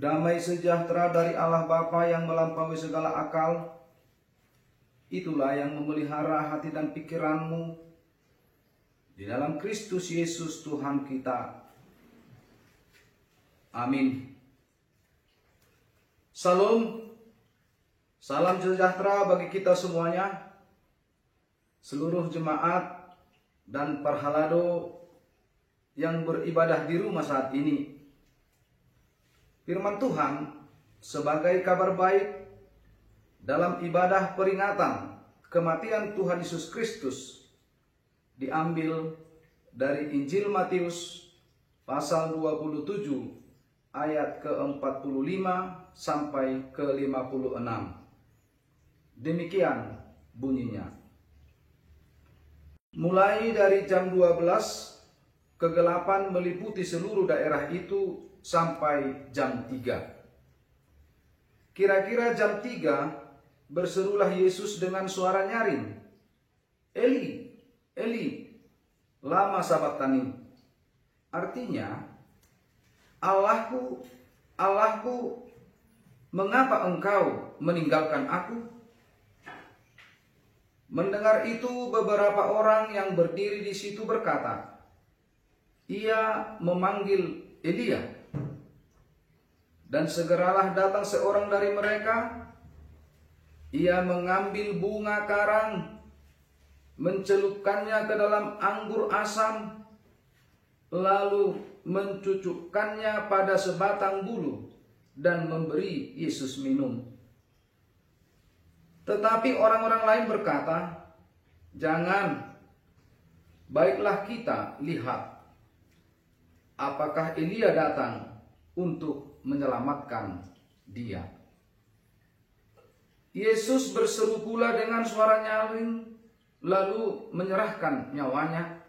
damai sejahtera dari Allah Bapa yang melampaui segala akal, itulah yang memelihara hati dan pikiranmu di dalam Kristus Yesus Tuhan kita. Amin. Salam, salam sejahtera bagi kita semuanya, seluruh jemaat dan parhalado yang beribadah di rumah saat ini. Firman Tuhan sebagai kabar baik dalam ibadah peringatan kematian Tuhan Yesus Kristus diambil dari Injil Matius pasal 27 ayat ke-45 sampai ke-56. Demikian bunyinya. Mulai dari jam 12, kegelapan meliputi seluruh daerah itu sampai jam 3. Kira-kira jam 3, berserulah Yesus dengan suara nyaring, "Eli, Eli, lama sabachthani." Artinya, "Allahku, Allahku, mengapa engkau meninggalkan aku?" Mendengar itu, beberapa orang yang berdiri di situ berkata, "Ia memanggil Elia." Dan segeralah datang seorang dari mereka. Ia mengambil bunga karang, mencelupkannya ke dalam anggur asam, lalu mencucukkannya pada sebatang bulu dan memberi Yesus minum. Tetapi orang-orang lain berkata, "Jangan, baiklah kita lihat apakah Elia datang untuk menyelamatkan dia." Yesus berseru pula dengan suara nyaring, lalu menyerahkan nyawanya.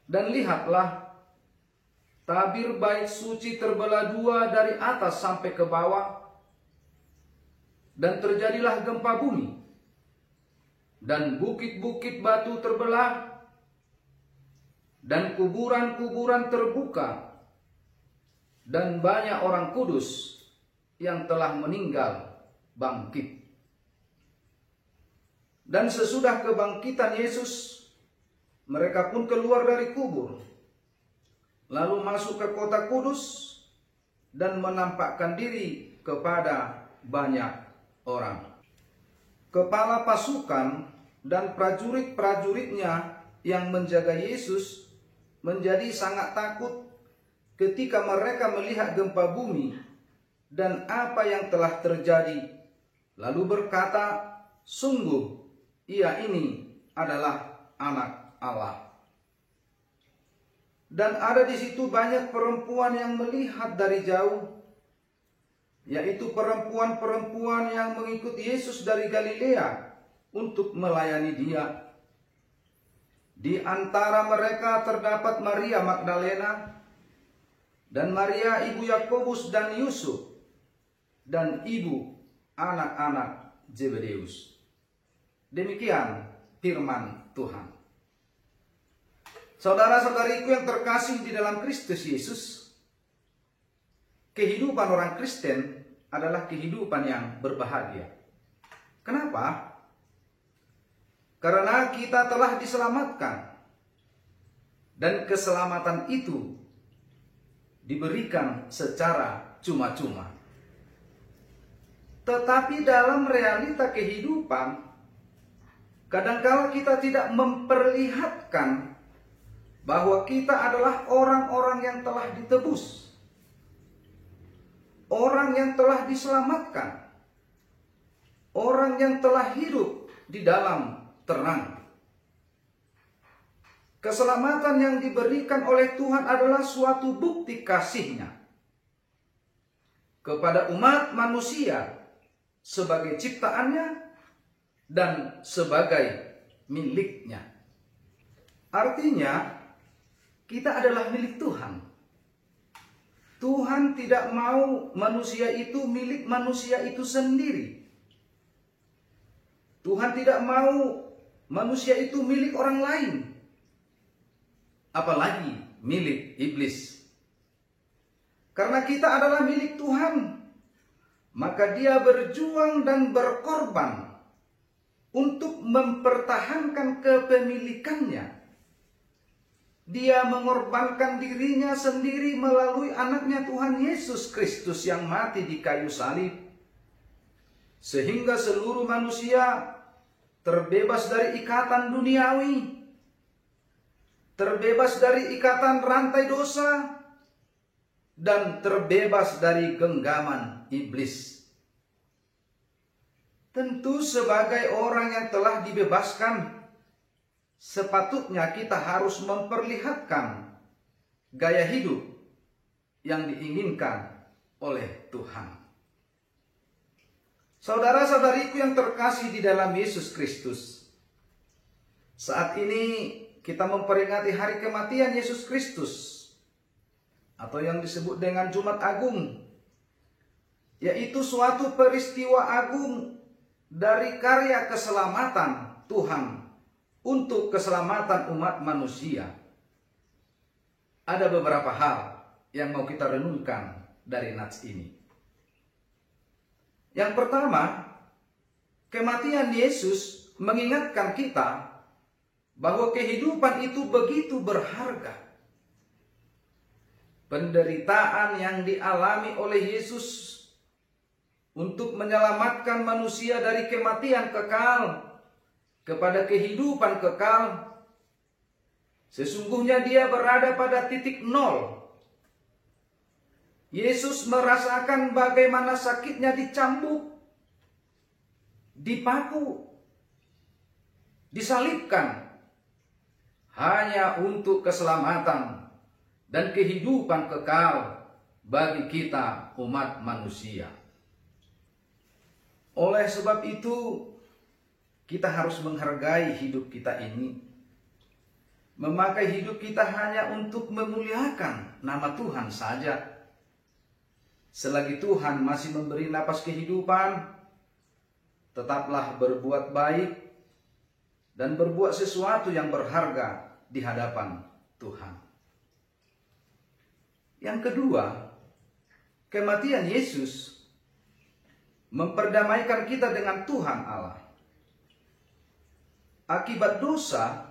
Dan lihatlah, tabir bait suci terbelah dua dari atas sampai ke bawah, dan terjadilah gempa bumi, dan bukit-bukit batu terbelah, dan kuburan-kuburan terbuka, dan banyak orang kudus yang telah meninggal bangkit. Dan sesudah kebangkitan Yesus, mereka pun keluar dari kubur, lalu masuk ke kota kudus dan menampakkan diri kepada banyak orang. Kepala pasukan dan prajurit-prajuritnya yang menjaga Yesus menjadi sangat takut ketika mereka melihat gempa bumi dan apa yang telah terjadi, lalu berkata, "Sungguh, ia ini adalah Anak Allah." Dan ada di situ banyak perempuan yang melihat dari jauh, yaitu perempuan-perempuan yang mengikut Yesus dari Galilea untuk melayani dia. Di antara mereka terdapat Maria Magdalena dan Maria ibu Yakobus dan Yusuf dan ibu anak-anak Zebedeus. Demikian firman Tuhan. Saudara-saudariku yang terkasih di dalam Kristus Yesus, kehidupan orang Kristen adalah kehidupan yang berbahagia. Kenapa? Karena kita telah diselamatkan, dan keselamatan itu diberikan secara cuma-cuma. Tetapi dalam realita kehidupan, kadangkala kita tidak memperlihatkan bahwa kita adalah orang-orang yang telah ditebus, orang yang telah diselamatkan, orang yang telah hidup di dalam terang. Keselamatan yang diberikan oleh Tuhan adalah suatu bukti kasih-Nya kepada umat manusia sebagai ciptaannya dan sebagai milik-Nya. Artinya, kita adalah milik Tuhan. Tuhan tidak mau manusia itu milik manusia itu sendiri. Tuhan tidak mau manusia itu milik orang lain, apalagi milik iblis. Karena kita adalah milik Tuhan, maka Dia berjuang dan berkorban untuk mempertahankan kepemilikannya. Dia mengorbankan dirinya sendiri melalui anaknya Tuhan Yesus Kristus yang mati di kayu salib. Sehingga seluruh manusia terbebas dari ikatan duniawi, terbebas dari ikatan rantai dosa, dan terbebas dari genggaman iblis. Tentu sebagai orang yang telah dibebaskan, sepatutnya kita harus memperlihatkan gaya hidup yang diinginkan oleh Tuhan. Saudara-saudariku yang terkasih di dalam Yesus Kristus, saat ini kita memperingati hari kematian Yesus Kristus, atau yang disebut dengan Jumat Agung, yaitu suatu peristiwa agung dari karya keselamatan Tuhan untuk keselamatan umat manusia. Ada beberapa hal yang mau kita renungkan dari nats ini. Yang pertama, kematian Yesus mengingatkan kita bahwa kehidupan itu begitu berharga. Penderitaan yang dialami oleh Yesus untuk menyelamatkan manusia dari kematian kekal kepada kehidupan kekal, sesungguhnya Dia berada pada titik nol. Yesus merasakan bagaimana sakitnya dicambuk, dipaku, disalibkan, hanya untuk keselamatan dan kehidupan kekal bagi kita umat manusia. Oleh sebab itu, kita harus menghargai hidup kita ini. Memakai hidup kita hanya untuk memuliakan nama Tuhan saja. Selagi Tuhan masih memberi napas kehidupan, tetaplah berbuat baik dan berbuat sesuatu yang berharga di hadapan Tuhan. Yang kedua, kematian Yesus memperdamaikan kita dengan Tuhan Allah. Akibat dosa,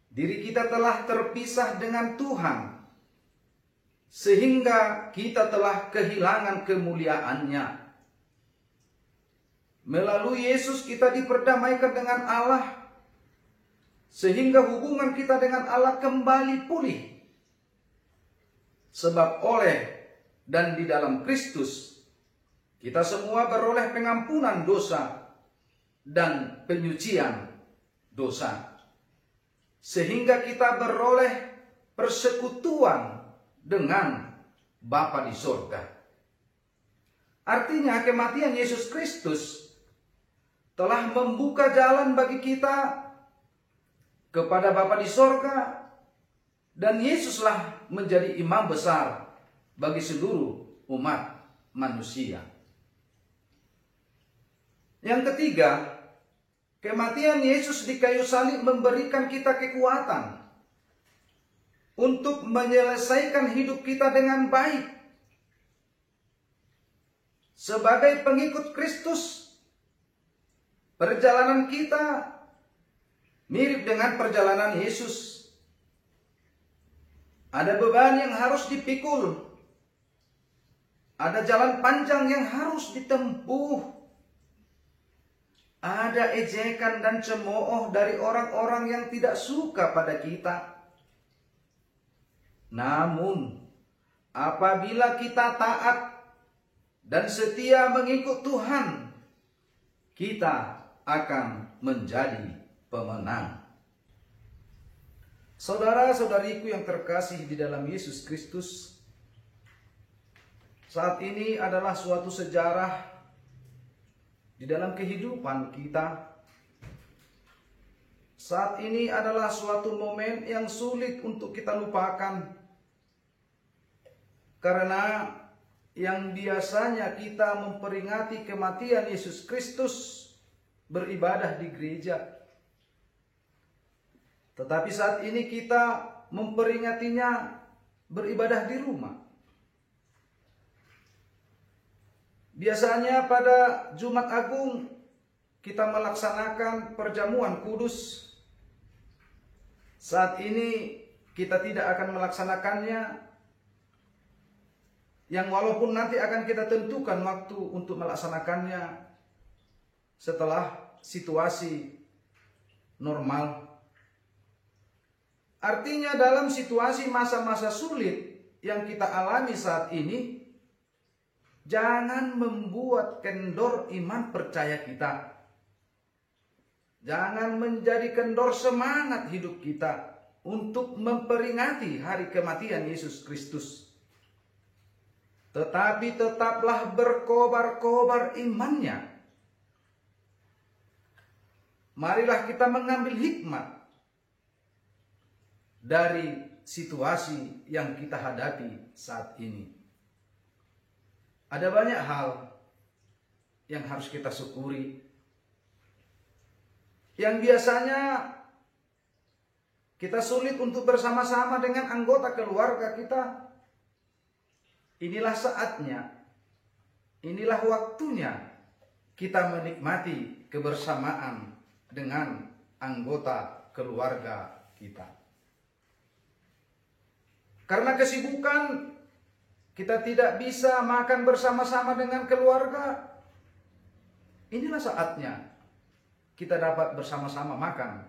diri kita telah terpisah dengan Tuhan, sehingga kita telah kehilangan kemuliaannya. Melalui Yesus kita diperdamaikan dengan Allah, sehingga hubungan kita dengan Allah kembali pulih. Sebab oleh dan di dalam Kristus, kita semua beroleh pengampunan dosa dan penyucian dosa, sehingga kita beroleh persekutuan dengan Bapa di sorga. Artinya kematian Yesus Kristus telah membuka jalan bagi kita kepada Bapa di sorga, dan Yesuslah menjadi imam besar bagi seluruh umat manusia. Yang ketiga, kematian Yesus di kayu salib memberikan kita kekuatan untuk menyelesaikan hidup kita dengan baik. Sebagai pengikut Kristus, perjalanan kita mirip dengan perjalanan Yesus. Ada beban yang harus dipikul, ada jalan panjang yang harus ditempuh, ada ejekan dan cemooh dari orang-orang yang tidak suka pada kita. Namun, apabila kita taat dan setia mengikut Tuhan, kita akan menjadi pemenang. Saudara-saudariku yang terkasih di dalam Yesus Kristus, saat ini adalah suatu sejarah di dalam kehidupan kita. Saat ini adalah suatu momen yang sulit untuk kita lupakan. Karena yang biasanya kita memperingati kematian Yesus Kristus beribadah di gereja, tetapi saat ini kita memperingatinya beribadah di rumah. Biasanya pada Jumat Agung kita melaksanakan perjamuan kudus. Saat ini kita tidak akan melaksanakannya, yang walaupun nanti akan kita tentukan waktu untuk melaksanakannya setelah situasi normal. Artinya dalam situasi masa-masa sulit yang kita alami saat ini, jangan membuat kendor iman percaya kita. Jangan menjadi kendor semangat hidup kita untuk memperingati hari kematian Yesus Kristus. Tetapi tetaplah berkobar-kobar imannya. Marilah kita mengambil hikmat dari situasi yang kita hadapi saat ini. Ada banyak hal yang harus kita syukuri, yang biasanya kita sulit untuk bersama-sama dengan anggota keluarga kita. Inilah saatnya, inilah waktunya kita menikmati kebersamaan dengan anggota keluarga kita. Karena kesibukan, kita tidak bisa makan bersama-sama dengan keluarga. Inilah saatnya kita dapat bersama-sama makan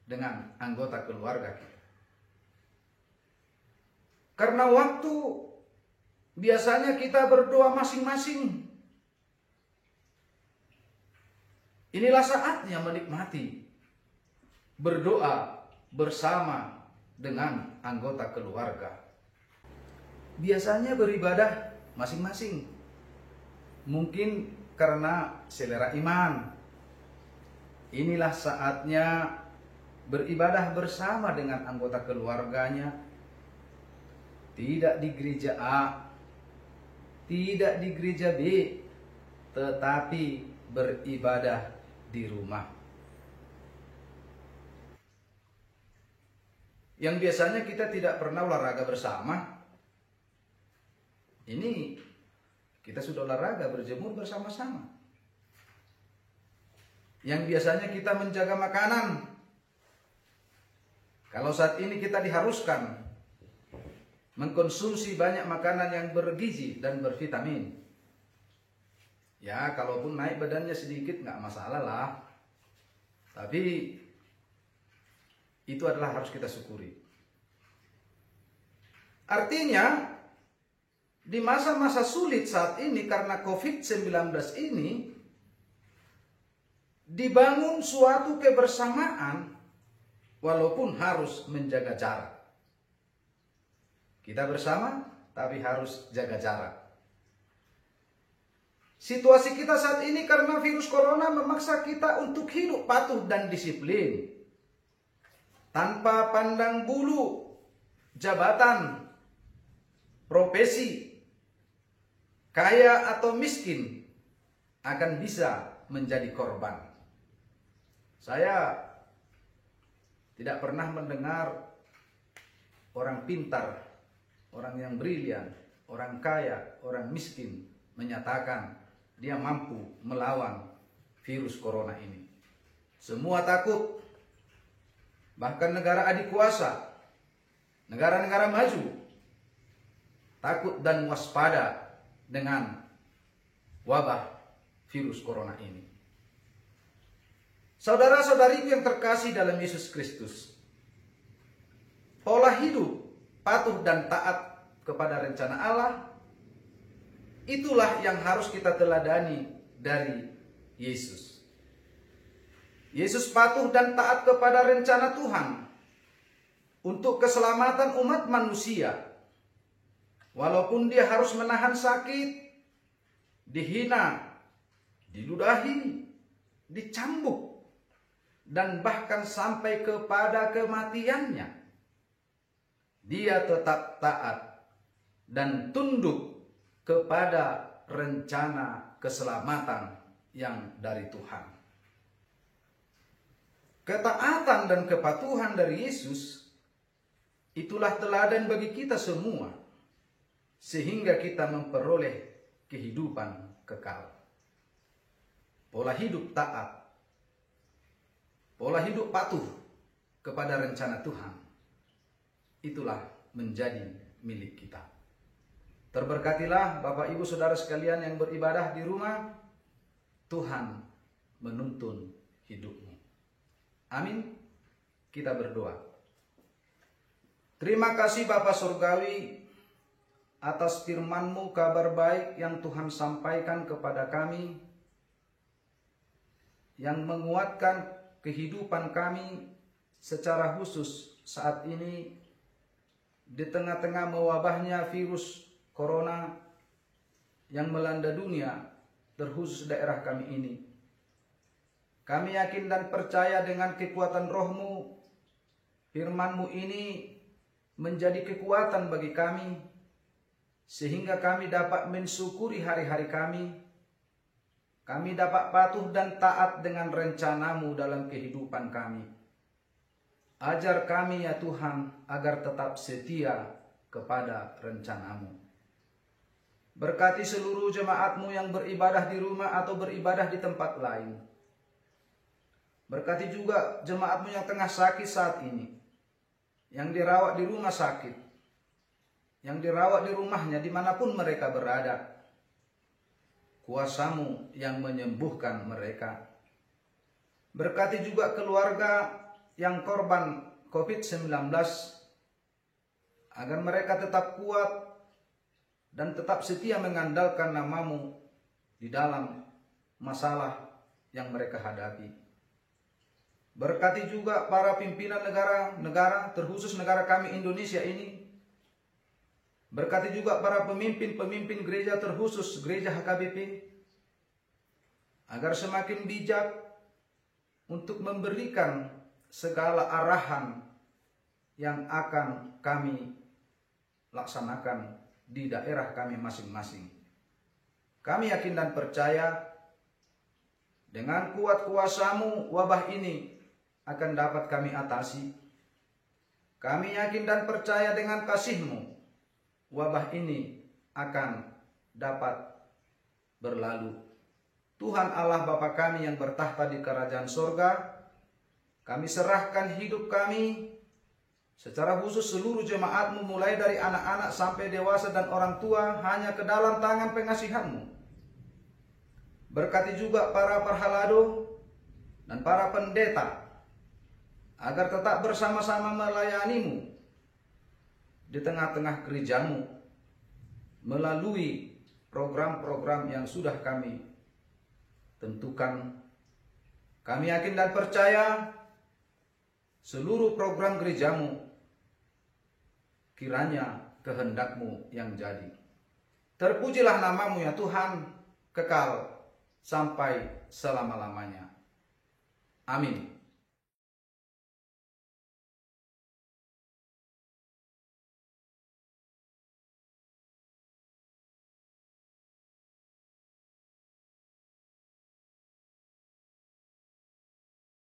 dengan anggota keluarga kita. Karena waktu biasanya kita berdoa masing-masing. Inilah saatnya menikmati berdoa bersama dengan anggota keluarga. Biasanya beribadah masing-masing. Mungkin karena selera iman. Inilah saatnya beribadah bersama dengan anggota keluarganya. Tidak di gereja A, tidak di gereja B, tetapi beribadah di rumah. Yang biasanya kita tidak pernah olahraga bersama, ini kita sudah olahraga berjemur bersama-sama. Yang biasanya kita menjaga makanan, kalau saat ini kita diharuskan mengkonsumsi banyak makanan yang bergizi dan bervitamin. Ya, kalaupun naik badannya sedikit nggak masalah lah. Tapi itu adalah harus kita syukuri. Artinya, di masa-masa sulit saat ini karena COVID-19 ini, dibangun suatu kebersamaan walaupun harus menjaga jarak. Kita bersama, tapi harus jaga jarak. Situasi kita saat ini karena virus corona memaksa kita untuk hidup patuh dan disiplin. Tanpa pandang bulu, jabatan, profesi, kaya atau miskin, akan bisa menjadi korban. Saya tidak pernah mendengar orang pintar, orang yang brilian, orang kaya, orang miskin menyatakan dia mampu melawan virus corona ini. Semua takut. Bahkan negara adik kuasa, negara-negara maju, takut dan waspada dengan wabah virus corona ini. Saudara-saudariku yang terkasih dalam Yesus Kristus, pola hidup patuh dan taat kepada rencana Allah, itulah yang harus kita teladani dari Yesus. Yesus patuh dan taat kepada rencana Tuhan untuk keselamatan umat manusia. Walaupun dia harus menahan sakit, dihina, diludahi, dicambuk, dan bahkan sampai kepada kematiannya, dia tetap taat dan tunduk kepada rencana keselamatan yang dari Tuhan. Ketaatan dan kepatuhan dari Yesus itulah teladan bagi kita semua, sehingga kita memperoleh kehidupan kekal. Pola hidup taat, pola hidup patuh kepada rencana Tuhan, itulah menjadi milik kita. Terberkatilah Bapak Ibu Saudara sekalian yang beribadah di rumah. Tuhan menuntun hidupmu. Amin. Kita berdoa. Terima kasih Bapa Surgawi atas firman-Mu, kabar baik yang Tuhan sampaikan kepada kami, yang menguatkan kehidupan kami secara khusus saat ini di tengah-tengah mewabahnya virus corona yang melanda dunia, terkhusus daerah kami ini. Kami yakin dan percaya dengan kekuatan Roh-Mu, firman-Mu ini menjadi kekuatan bagi kami, sehingga kami dapat mensyukuri hari-hari kami. Kami dapat patuh dan taat dengan rencana-Mu dalam kehidupan kami. Ajar kami ya Tuhan agar tetap setia kepada rencana-Mu. Berkati seluruh jemaat-Mu yang beribadah di rumah atau beribadah di tempat lain. Berkati juga jemaat-Mu yang tengah sakit saat ini, yang dirawat di rumah sakit, yang dirawat di rumahnya dimanapun mereka berada. Kuasa-Mu yang menyembuhkan mereka. Berkati juga keluarga yang korban COVID-19, agar mereka tetap kuat dan tetap setia mengandalkan nama-Mu di dalam masalah yang mereka hadapi. Berkati juga para pimpinan negara-negara, terkhusus negara kami Indonesia ini. Berkati juga para pemimpin-pemimpin gereja, terkhusus gereja HKBP, agar semakin bijak untuk memberikan segala arahan yang akan kami laksanakan di daerah kami masing-masing. Kami yakin dan percaya dengan kuat kuasa-Mu wabah ini akan dapat kami atasi. Kami yakin dan percaya dengan kasih-Mu, wabah ini akan dapat berlalu. Tuhan Allah Bapa kami yang bertahta di kerajaan sorga, kami serahkan hidup kami, secara khusus seluruh jemaat-Mu mulai dari anak-anak sampai dewasa dan orang tua, hanya ke dalam tangan pengasihan-Mu. Berkati juga para parhalado dan para pendeta, agar tetap bersama-sama melayani-Mu di tengah-tengah gereja-Mu melalui program-program yang sudah kami tentukan. Kami yakin dan percaya seluruh program gereja-Mu kiranya kehendak-Mu yang jadi. Terpujilah nama-Mu ya Tuhan, kekal sampai selama-lamanya. Amin.